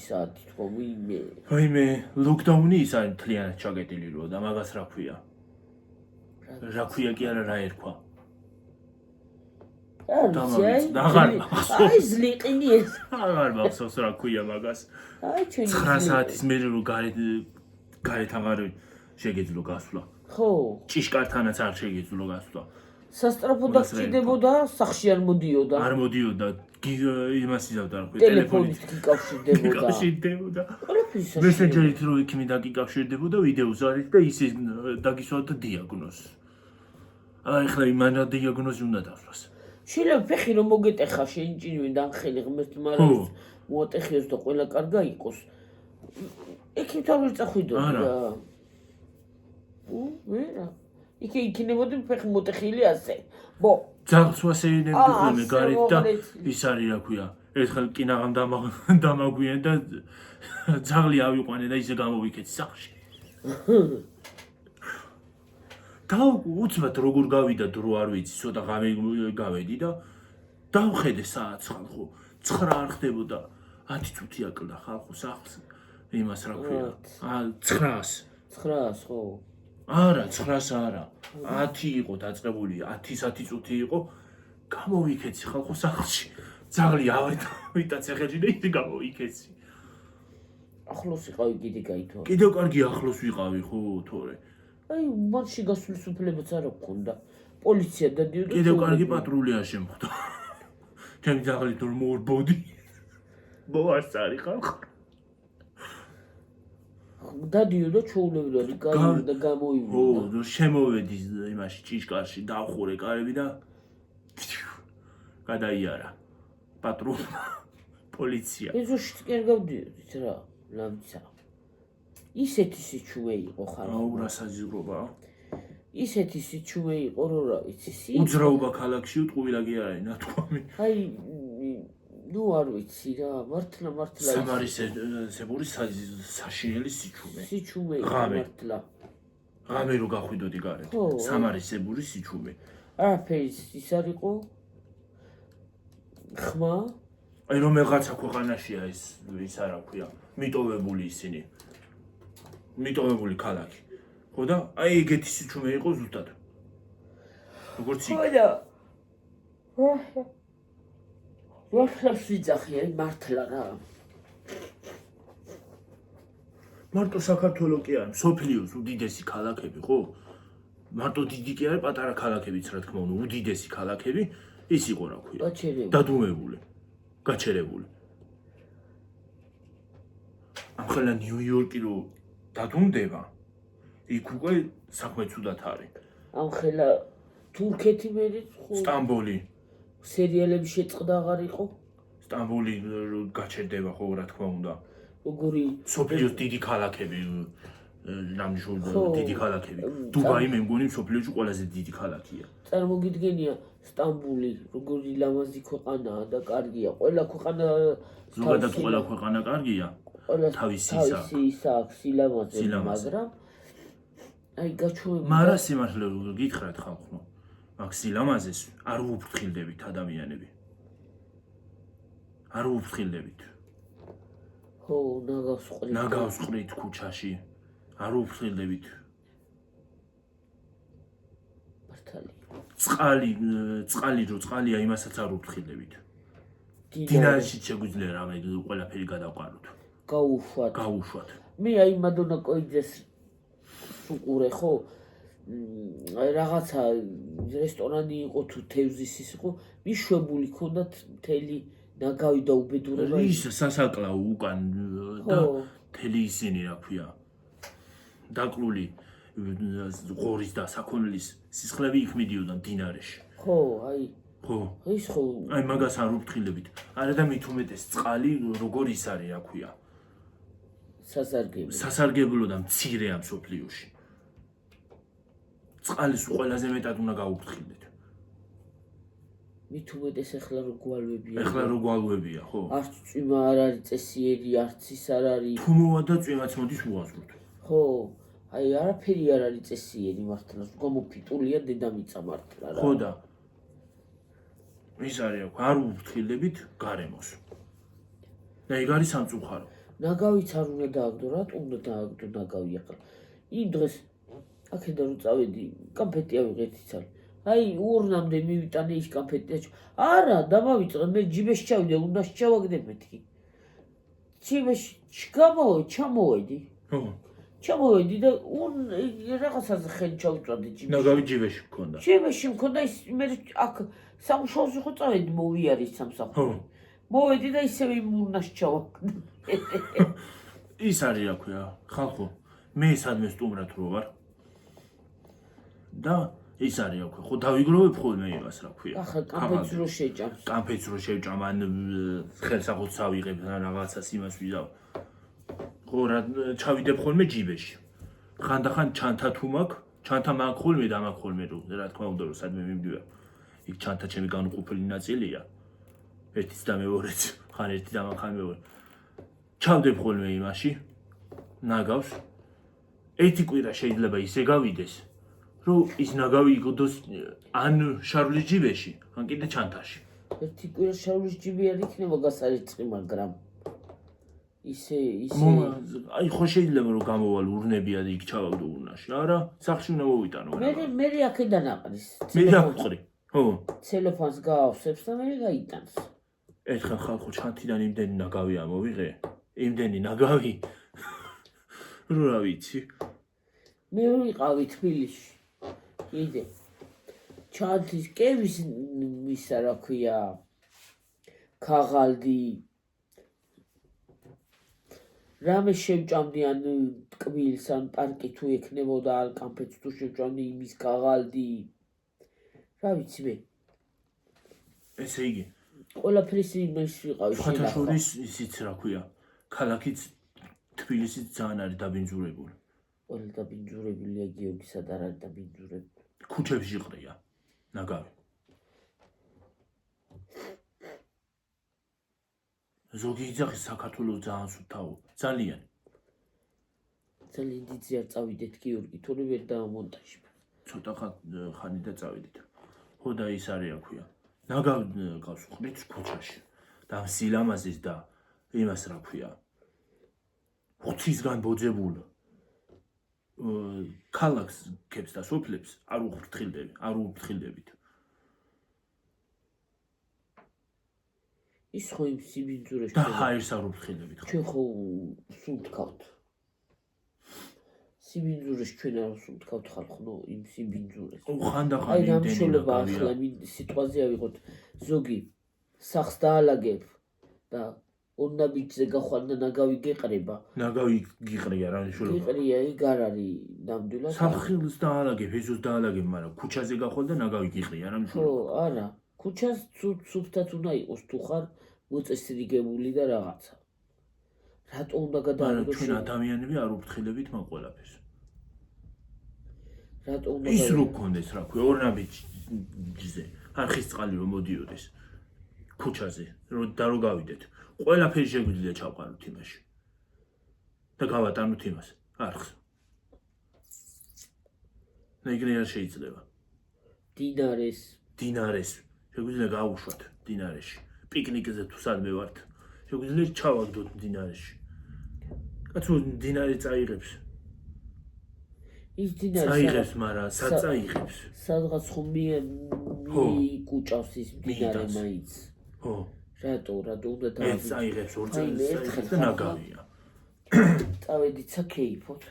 საათი თქო ვინმე ვაიმე ლოკდაუნი ის არის მთლიანად ჩაკეტილი რო და მაგას რა ქვია კი არა რა ერქვა აი ზლიყინი ეს აღარ მახსოვს რა ქვია მაგას აი ჩვენი 9 საათის მერე რო გარეთ აღარ შეგეძლო გასვლა ხო ჭიშკართანაც არ შეგეძლო გასვლა სასტრაფო დაგჭირდებოდა სახში არ მოდიოდა იმას იზავდა რა ქვია ტელეფონით გიკავშირდებოდა მესენჯერით რო იქნი დაგიკავშირდებოდა ვიდეოს არის და ისე დაგისვავდა დიაგნოზს აი ხლა იმან დიაგნოზი უნდა დასვას შეიძლება ფეხი რომ მოგეტეხა შენ ჭინვი დანხელი ღმერთი მაგრამ მოატეხიოს და ყველა კარგა იყოს იქით არ წახვიდოდი რა ვერა იქ იქნებოდი ფეხი მოტეხილი ასე ბო ძაღლს ვასეირნებდი ხოლმე გარეთ და ის არის რა ქვია ერთხელ კინაღამ დამაგვიან და ძაღლი ავიყვანე და ისე გამოვიქეცი სახლში და უცბად როგორ გავიდა დრო არ ვიცი ცოტა ღამე გავედი და დავხედე საათს ხალხო 9 არ ხდებოდა 10 წუთი აკლდა ხალხო სახლს იმას რა ქვია 900 ხო არა 900 არა 10 იყო დაწყებული 10 წუთი იყო გამოვიქეცი ხალხო სახლში ძაღლი ავიდა ცეხელში და ისე გამოვიქეცი ახლოს იყავი კიდე გაითო კიდევ კარგი ახლოს ვიყავი ხო თორე აი მანში გასulis უფლებაც არ აქვს პოლიცია დადიოდა კიდევ კარგი პატრულია შემხვდა ჩემი ძაღლი თუ მორბოდი მოარს არის ხალხო დადიოდა ჩაულებრივად და გამოივიდა ხო შემოვედი იმაში ჭიშკარში დავხურე კარები და გადაიარა პატრულმა პოლიცია ეზოში კი არ გავდიოდით რა ლამცა ისეთი სიჩუვე იყო ხალხო აუ რა საზღვრობა ისეთი სიჩუვე იყო რა ვიცი უძრაობა ქალაქში უტყუილაგი არის ნათქვამი აი ნუ არ ვიცი რა, მართლა სამარისებური საშინელი სიჩუმე. სიჩუმე ღამე. მართლა. ღამე რო გახვიდოდი გარეთ. ხო. სამარისებური სიჩუმე. არაფერი ის არ იყო ხმა აი რომელღაცა ქვეყანაშია ის არა ქვია, მიტოვებული ისინი. მიტოვებული ქალაქი. ხო და აი ეგეთი სიჩუმე იყო ზუსტად. როგორც იქ. ხოდა ვახშავს ვიძახი აი მართლა რა მარტო საქართველო კი არა, სოფლიოს უდიდესი ქალაქები, ხო? მარტო დიდი კი არა, პატარა ქალაქებიც რა თქმა უნდა, უდიდესი ქალაქები ის იყო რა ქვია. დადუმებული, გაჩერებული. ახლა ნიუ-იორკი რო დადუმდება, იქ უკვე საქმე ცუდად არის. ამხელა თურქეთი მე სტამბოლი. სერიალები შეწყდა აღარ იყო? სტამბოლი გაჩერდება ხო რა თქმა უნდა. როგორი სოფლიოს დიდი ქალაქები დიდი ქალაქები. დუბაი მე მგონი სოფლიოში ყველაზე დიდი ქალაქია. წარმოგიდგენია სტამბული როგორი ლამაზი ქვეყანაა და კარგია. ყველა ქვეყანა ზოგადად ყველა ქვეყანა კარგია. თავისი აქვს სილამაზე, მაგრამ აი გაჩვენებული. მაგრამ სიმართლე გითხრათ ხალხო. მაგ სილამაზეს არ ვუფრთხილდებით ადამიანები. არ ვუფრთხილდებით. ხო, ნაგავს ყრით ქუჩაში. არ ვუფრთხილდებით. მართალი. წყალია იმასაც არ ვუფრთხილდებით. დინარში შეგვიძლია რამე ყველაფერი გადავყაროთ. გაუშვათ. მე აი მადონა კოიძეს უყურე ხო? რაღაცა რესტორანი იყო თუ თევზის ის იყო, მიშვებული ქონდათ მთელი ნაგავი და უბედურება. ის სასაკლაო უკან და მთელი ისინი რა ქვია. დაკლული ღორის და საქონლის სისხლები იქ მიდიოდა მდინარეში. ხო, აი. ხო. ის ხო. აი მაგას არ ვუფრთხილდებით. არა და მით უმეტეს წყალი როგორ ის არის რა ქვია. სასარგებლო და მცირე ამ სოფლიოში. წყალის ყველაზე მეტად უნდა გაუფრთხილდეთ. მით უმეტეს ახლა რო გვალვებია, ხო? არც წვიმა არ არის წესიერი, არც ის არ არის. თუ მოვა და წვიმაც მოდის უაზროდ. ხო, აი არაფერი არ არის წესიერი მართლა, გამოფიტულია დედამიწა მართლა რა. ხო და ის არის არ ვუფრთხილდებით გარემოს. და ეგ არის სამწუხარო. ნაგავიც არ უნდა დააგდო, რატო უნდა დააგდო ნაგავი ახლა? იმ დღეს აქედან რო წავედი, კამფეტი ავიღეთ იცალ. აი ურნამდე მივიტანე ის კამფეტი. არა, დამავიწყე, მე ჯიბეში ჩავიდე, უნდა ჩავაგდებ მეთქი. ჯიბეში ჩამოვედი. ხო. ჩამოვედი და რაღაცაზე ხელი ჩავწვადე ჯიბეში. ნაგავი ჯიბეში მქონდა. ჯიბეში მქონდა ის მე აქ სამუშაოზე ხო წავედი მოვიარი სამსახური. მოვედი და ისევე იმურნაში ჩავაგდე. ის არის რა ქვია, ხალხო, მე სადმე სტუმრად რო ვარ. და ის არის რა ქვია, ხო დავიგროვებ ხოლმე იმას რა ქვია. ახლა კამფეტს რო შეჭამ, ან ხელსაყოთს ავიღებ რაღაცას იმას ვიზავ. ხო რა ჩავიდებ ხოლმე ჯიბეში. ხანდახან ჩანთა თუ მაქვს, ჩანთა მაქვს ხოლმე და მაქვს ხოლმე რა თქმა უნდა რომ სადმე მიმდივარ. იქ ჩანთა ჩემი განუყოფელი ნაწილია. ერთიც და მეორეც, ხან ერთი და ხან მეორე. ჩავდებ ხოლმე იმაში, ნაგავს. ერთი კვირა შეიძლება ისე გავიდეს, რომ ის ნაგავი იგდოს ან შარვლის ჯიბეში, ან კიდე ჩანთაში. ერთი კვირა შარვლის ჯიბი არ იქნება გასარიცხი, მაგრამ ისე აი ხო შეიძლება რომ გამოვალ ურნებია და იქ ჩავაგდო ურნაში. არა, სახში უნდა მოვიტანო. მე აქედან აყრის. მე აყრი. ხო. ცელოფანს გაავსებს და მე გაიტანს. ერთხელ ხალხო ჩანთიდან იმდენი ნაგავი ამოვიღე. იმდენი ნაგავი. რა ვიცი. მე ვიყავი თბილისში. იდე. ჩანთის კევის ისა რა ქვია. ქაღალდი. რამე შევჭამდი ან ტკბილს ან პარკი თუ ექნებოდა ან კამფეტს თუ შევჭამდი იმის ქაღალდი. რა ვიცი მე. ესე იგი. ყველაფერი იმაში ვიყავი შენახვა. ფათაშორის ისიც რა ქვია. ქალაქიც თბილისიც ძალიან არის დაბინძურებული. ყველა დაბინძურებულია გიორგისად არ არის დაბინძურებული. ქუჩებში ყრია ნაგავი. ზოგი იძახის საქართველოს ძალიან სუფთავო. ძალიან. ძალიან დიდზე არ წავიდეთ გიორგი, თორე ვერ დაამონტაჟებ. ცოტა ხანი და წავიდით. ხო და ის არის რა ქვია. ნაგავ გავს ხმით ქუჩაში. და სილამაზის და იმას რა ქვია. ღვთისგან ბოძებულ ქალაქს ქებს და სოფლებს არ უფრთხილდებით. ის ხო იმ სიბინძურეს და ჰაერს არ უფრთხილდებით. ჩვენ ხო სულ თქვავთ. სიბინძურეს ჩვენ არ სულ თქვავთ ხალხო იმ სიბინძურეს. ხანდახან აი დამშოლება ახლა სიტყვაზე ავიღოთ ზოგი სახს დაალაგებ და ორნაბიჯზე გახვალ და ნაგავი გეყრება. ნაგავი გიყრია რა შულობა. გიყრია იქ არ არის ნამდვილად. სამხილს დაალაგებ, ეზოს დაალაგებ, მაგრამ ქუჩაზე გახვალ და ნაგავი გიყრია რა შულობა. ხო, არა. ქუჩას სუფთად უნდა იყოს თუ ხარ მოწესრიგებული და რაღაცა. რატო უნდა გადააგდო? ჩვენ ადამიანები არ უფრთხილებით მაგ ყველაფერს. რატო უნდა ის რო გქონდეს რა ქვია, ორნაბიჯზე, არხის წყალი რომ მოდიოდეს ქუჩაზე, რო გავიდეთ. ყველაფერი შეგვიძლია ჩავყაროთ იმაში. და გავატანოთ იმას, არხს. და იგივე არ შეიძლება. დინარეს შეგვიძლია გავუშვათ დინარეში. პიკნიკზე თუ სადმე ვართ, შეგვიძლია ჩავაგდოთ დინარეში. კაცო დინარე წაიღებს. ის დინარე წაიღებს, მაგრამ საწაიღებს. სადღაც ხომ მიკუჭავს ის დინარე მაინც. ხო. რატო უნდა ეს წაიღებს ორ წელს და ნაგავია. წავედით საქეიფოთ.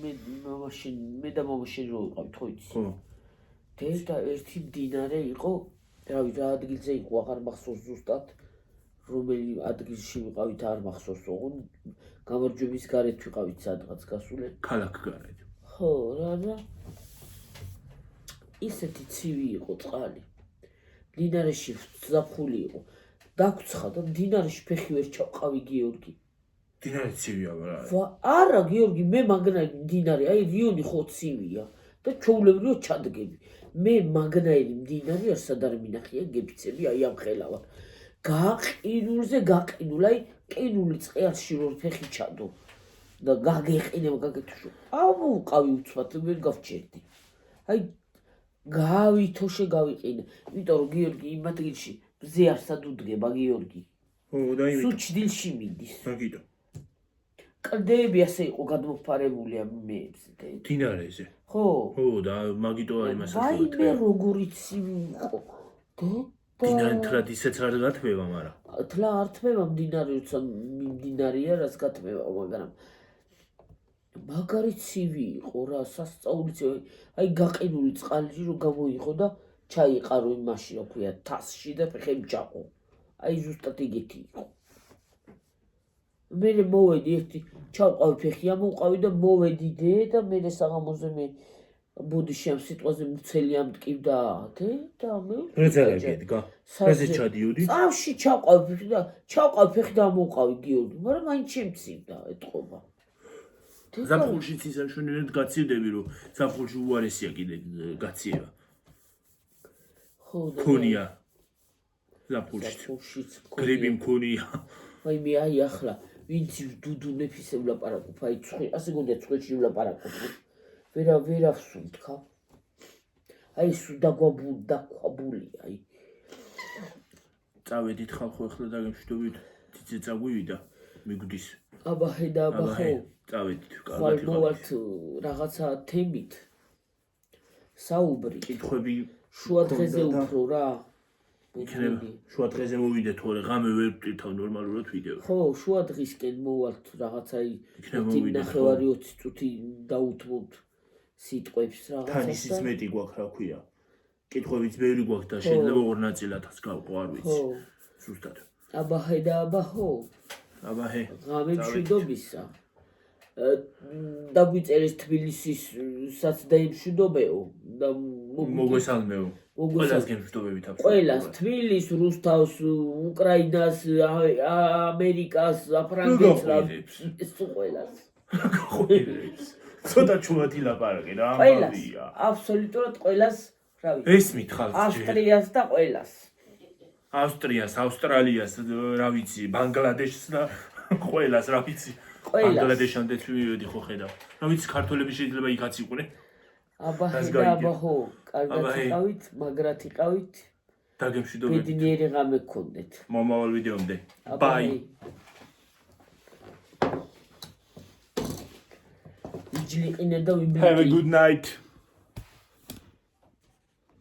მე და მამაშენ რო ვიყავით ხო იცი? ხო. და ერთი დინარე იყო, რავი რა ადგილზე იყო, აღარ მახსოვს ზუსტად. რომელი ადგილში ვიყავით არ მახსოვს, ოღონ გამარჯვების გარეთ ვიყავით სადღაც გასულე. ქალაქ გარეთ. ხო, რა. ისეთი ცივი იყო წყალი. დინარეში ზაფხული იყო. დაგვცხა და დინარეში ფეხი ვერ ჩავყავი გიორგი. დინარე ცივია რა. არა გიორგი, მე მაგნაირი დინარე, აი რიონი ხო ცივია და ჩაულებრივად ჩადგები. მე მაგნაირი დინარე არ სადარ მინახია გეფიცები აი ამ ხელავა. გაყინულზე გაყინულ, აი ყინული წყალში რო ფეხი ჩადო და გაგეყინება გაგეთუშო. ავუყავი უცბად ვერ გავჩერდი. აი გავითოშე გავიყინე. იმიტომ რომ გიორგი იმ ადგილში ზე არ სადუდგება გიორგი. ხო და იმით. სულ ჭდილში მიდის. მაგიტო. კლდეები ასე იყო გადმოფარებული ამ მეებზე. დინარეზე. ხო. ხო და მაგიტო არის მასა. ვაი მე როგორი ცივი იყო. დინარე თრად ისეც არ გათმევა, მაგრამ. თლა არ თმევა მდინარე, როცა მიმდინარია, რაც გათმევა, მაგრამ მაგარი ცივი იყო რა, სასწაულიც აი გაყინული წყალი რო გამოიღო და ჩაიყარო იმაში, რა ქვია, თასში და ფეხები ჩაყო. აი ზუსტად ეგეთი იყო. მე მოვედი ერთი ჩავყავი ფეხი ამოვყავი და მოვედი და მე საღამოზე მე ბუდიში ამ სიტყვაზე მუცელი ამტკივდა და მე რეცერებიდგა. ესე ჩადიოდი. წავში ჩავყავი ფეხი და ჩავყავი და ამოვყავი გიორგი, მაგრამ მაინც შემცივდა ეთყობა. ზაფხულშიც ის ამშვენიერად გაცივდები, რომ ზაფხულში უარესია კიდე გაცივება. ხო და ქონია. ზაფხულშიც. გრიპი მქონია. აი მე აი ახლა ვინც დუდუ ნეფისე ვლაპარაკობ, აი ასე გონდა წვეში ვლაპარაკობ. ვერ ახსუნთქა. აი სულ დაგვაბული, აი. წავედით ხალხო ახლა დაგემშვიდობით, თიცე წაგვივიდა, მიგვდის. აბაჰე და აბაჰო. წავედით, ხვალ მოვალთ რაღაცა თემით. საუბრი. კითხვები შუა დღეზე უფრო რა. იქნება შუა დღეზე მოვიდეთ, თორე ღამე ვერ ვტირთავ ნორმალურად ვიდეო. ხო, შუა დღისკენ მოვალთ რაღაცა 1.5-20 წუთი დაუთმოთ სიტყვებს რაღაცას. თან ისიც მეტი გვაქვს, რა ქვია. კითხვებიც ბევრი გვაქვს და შეიძლება ორ ნაწილადაც გავყო, არ ვიცი. ზუსტად. აბაჰე და აბაჰო. აბაჰე. ღამე მშვიდობისა. დაგვიწერეს თბილისის საცდაიმშვიდობეო და მოგესალმეო. ყველას გემშვიდობებით აქვს. ყველას თბილის, რუსთავს, უკრაინას, ამერიკას, აფრანგეთს რა ეს ყველას. ცოტა ჩუმად ილაპარაკე რა ამბავია. აბსოლუტურად ყველას, რა ვიცი. ესმით ხალხს. ავსტრიას და ყველას. ავსტრიას, ავსტრალიას, რა ვიცი, ბანგლადეშს და ყველას, რა ვიცი. ყველას. ბანგლადეშამდე მივედი ხო ხედავ. რა ვიცი, ქართველები შეიძლება იქაც იყვნენ. აბა დას ხედა გაიგე. აბა ხო, კარგად აბა, ჰეი. იყავით, მაგრად იყავით, დაგემშვიდობებით. ბედნიერი ღამე გქონდეთ. მომავალ ვიდეომდე. აბა, Bye. ჰეი. იჯლიყინე და Have a ვიბლიკი. good night.